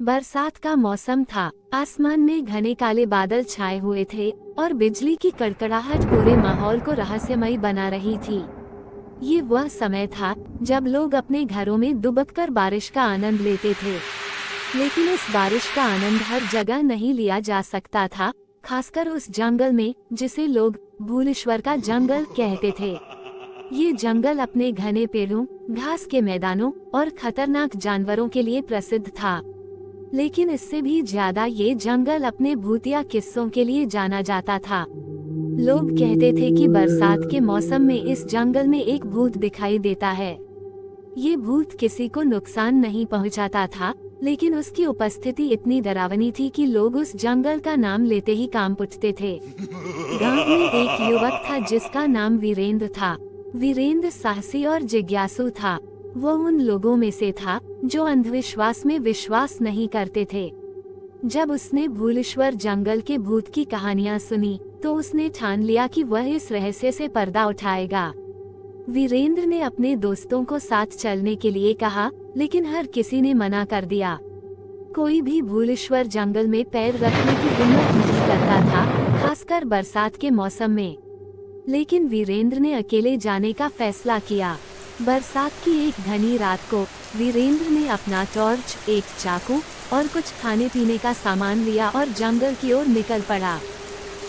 बरसात का मौसम था। आसमान में घने काले बादल छाए हुए थे और बिजली की कड़कड़ाहट पूरे माहौल को रहस्यमयी बना रही थी। ये वह समय था जब लोग अपने घरों में दुबककर बारिश का आनंद लेते थे। लेकिन इस बारिश का आनंद हर जगह नहीं लिया जा सकता था, खासकर उस जंगल में जिसे लोग भूलेश्वर का जंगल कहते थे। ये जंगल अपने घने पेड़ों, घास के मैदानों और खतरनाक जानवरों के लिए प्रसिद्ध था। लेकिन इससे भी ज्यादा ये जंगल अपने भूतिया किस्सों के लिए जाना जाता था। लोग कहते थे कि बरसात के मौसम में इस जंगल में एक भूत दिखाई देता है। ये भूत किसी को नुकसान नहीं पहुंचाता था, लेकिन उसकी उपस्थिति इतनी डरावनी थी कि लोग उस जंगल का नाम लेते ही कांप उठते थे। गांव में एक युवक था जिसका नाम वीरेंद्र था। वीरेंद्र साहसी और जिज्ञासु था। वो उन लोगों में से था जो अंधविश्वास में विश्वास नहीं करते थे। जब उसने भूलेश्वर जंगल के भूत की कहानियां सुनी तो उसने ठान लिया कि वह इस रहस्य से पर्दा उठाएगा। वीरेंद्र ने अपने दोस्तों को साथ चलने के लिए कहा, लेकिन हर किसी ने मना कर दिया। कोई भी भूलेश्वर जंगल में पैर रखने की हिम्मत नहीं करता था, खासकर बरसात के मौसम में। लेकिन वीरेंद्र ने अकेले जाने का फैसला किया। बरसात की एक घनी रात को वीरेंद्र ने अपना टॉर्च, एक चाकू और कुछ खाने पीने का सामान लिया और जंगल की ओर निकल पड़ा।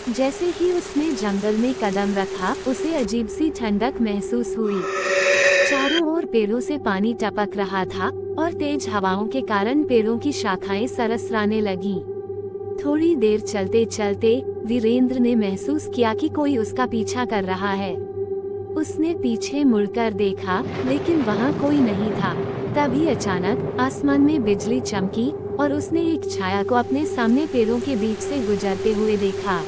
जैसे ही उसने जंगल में कदम रखा, उसे अजीब सी ठंडक महसूस हुई। चारों ओर पेड़ों से पानी टपक रहा था और तेज हवाओं के कारण पेड़ों की शाखाएं सरसराने लगीं। थोड़ी देर चलते चलते वीरेंद्र ने महसूस किया कि कोई उसका पीछा कर रहा है। उसने पीछे मुड़कर देखा, लेकिन वहाँ कोई नहीं था। तभी अचानक आसमान में बिजली चमकी और उसने एक छाया को अपने सामने पेड़ों के बीच से गुजरते हुए देखा।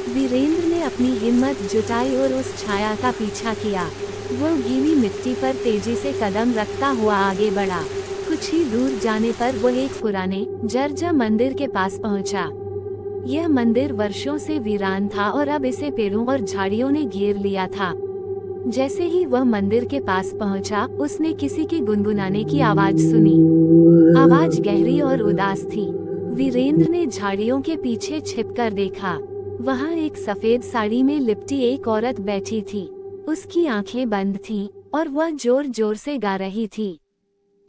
वीरेंद्र ने अपनी हिम्मत जुटाई और उस छाया का पीछा किया। वो गीली मिट्टी पर तेजी से कदम रखता हुआ आगे बढ़ा। कुछ ही दूर जाने पर वो एक पुराने जर्जर मंदिर के पास पहुंचा। यह मंदिर वर्षों से वीरान था और अब इसे पेड़ों और झाड़ियों ने घेर लिया था। जैसे ही वह मंदिर के पास पहुंचा, उसने किसी के गुनगुनाने की आवाज सुनी। आवाज गहरी और उदास थी। वीरेंद्र ने झाड़ियों के पीछे छिपकर देखा। वहां एक सफेद साड़ी में लिपटी एक औरत बैठी थी। उसकी आंखें बंद थीं और वह जोर जोर से गा रही थी।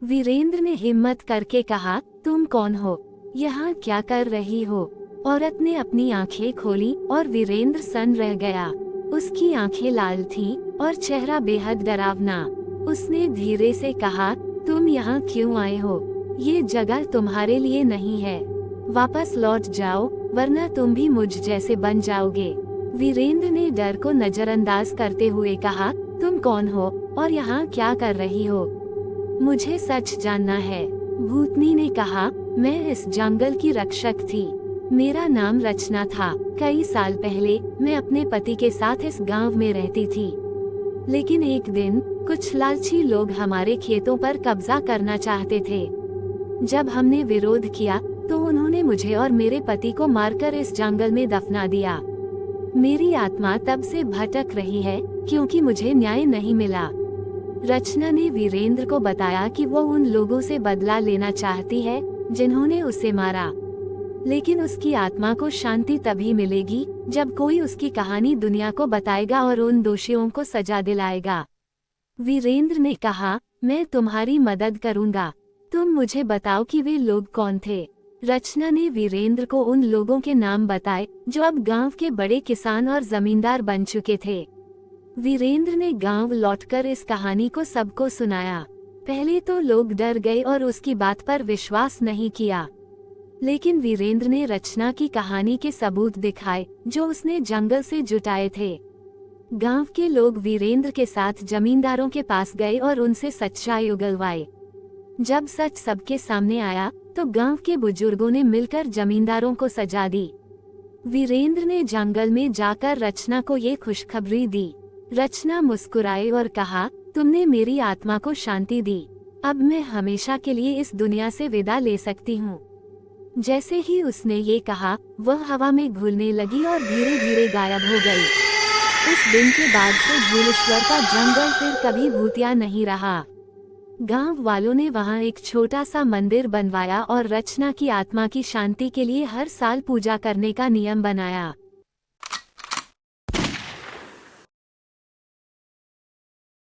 वीरेंद्र ने हिम्मत करके कहा, तुम कौन हो? यहाँ क्या कर रही हो? औरत ने अपनी आंखें खोली और वीरेंद्र सन्न रह गया। उसकी आंखें लाल थीं और चेहरा बेहद डरावना। उसने धीरे से कहा, तुम यहाँ क्यों आए हो? ये जगह तुम्हारे लिए नहीं है। वापस लौट जाओ, वरना तुम भी मुझ जैसे बन जाओगे। वीरेंद्र ने डर को नजरअंदाज करते हुए कहा, तुम कौन हो और यहाँ क्या कर रही हो? मुझे सच जानना है। भूतनी ने कहा, मैं इस जंगल की रक्षक थी। मेरा नाम रचना था। कई साल पहले मैं अपने पति के साथ इस गांव में रहती थी। लेकिन एक दिन कुछ लालची लोग हमारे खेतों पर कब्जा करना चाहते थे। जब हमने विरोध किया तो उन्होंने मुझे और मेरे पति को मारकर इस जंगल में दफना दिया। मेरी आत्मा तब से भटक रही है क्योंकि मुझे न्याय नहीं मिला। रचना ने वीरेंद्र को बताया कि वो उन लोगों से बदला लेना चाहती है जिन्होंने उसे मारा। लेकिन उसकी आत्मा को शांति तभी मिलेगी जब कोई उसकी कहानी दुनिया को बताएगा और उन दोषियों को सजा दिलाएगा। वीरेंद्र ने कहा, मैं तुम्हारी मदद करूंगा। तुम मुझे बताओ कि वे लोग कौन थे? रचना ने वीरेंद्र को उन लोगों के नाम बताए जो अब गांव के बड़े किसान और जमींदार बन चुके थे। वीरेंद्र ने गांव लौटकर इस कहानी को सबको सुनाया। पहले तो लोग डर गए और उसकी बात पर विश्वास नहीं किया। लेकिन वीरेंद्र ने रचना की कहानी के सबूत दिखाए जो उसने जंगल से जुटाए थे। गांव के लोग वीरेंद्र के साथ जमींदारों के पास गए और उनसे सच्चाई उगलवाई। जब सच सबके सामने आया तो गांव के बुजुर्गों ने मिलकर जमींदारों को सजा दी। वीरेंद्र ने जंगल में जाकर रचना को ये खुशखबरी दी। रचना मुस्कुराई और कहा, तुमने मेरी आत्मा को शांति दी। अब मैं हमेशा के लिए इस दुनिया से विदा ले सकती हूँ। जैसे ही उसने ये कहा, वह हवा में घुलने लगी और धीरे धीरे गायब हो गई। उस दिन के बाद से भूलेश्वर का जंगल फिर कभी भूतिया नहीं रहा। गांव वालों ने वहां एक छोटा सा मंदिर बनवाया और रचना की आत्मा की शांति के लिए हर साल पूजा करने का नियम बनाया।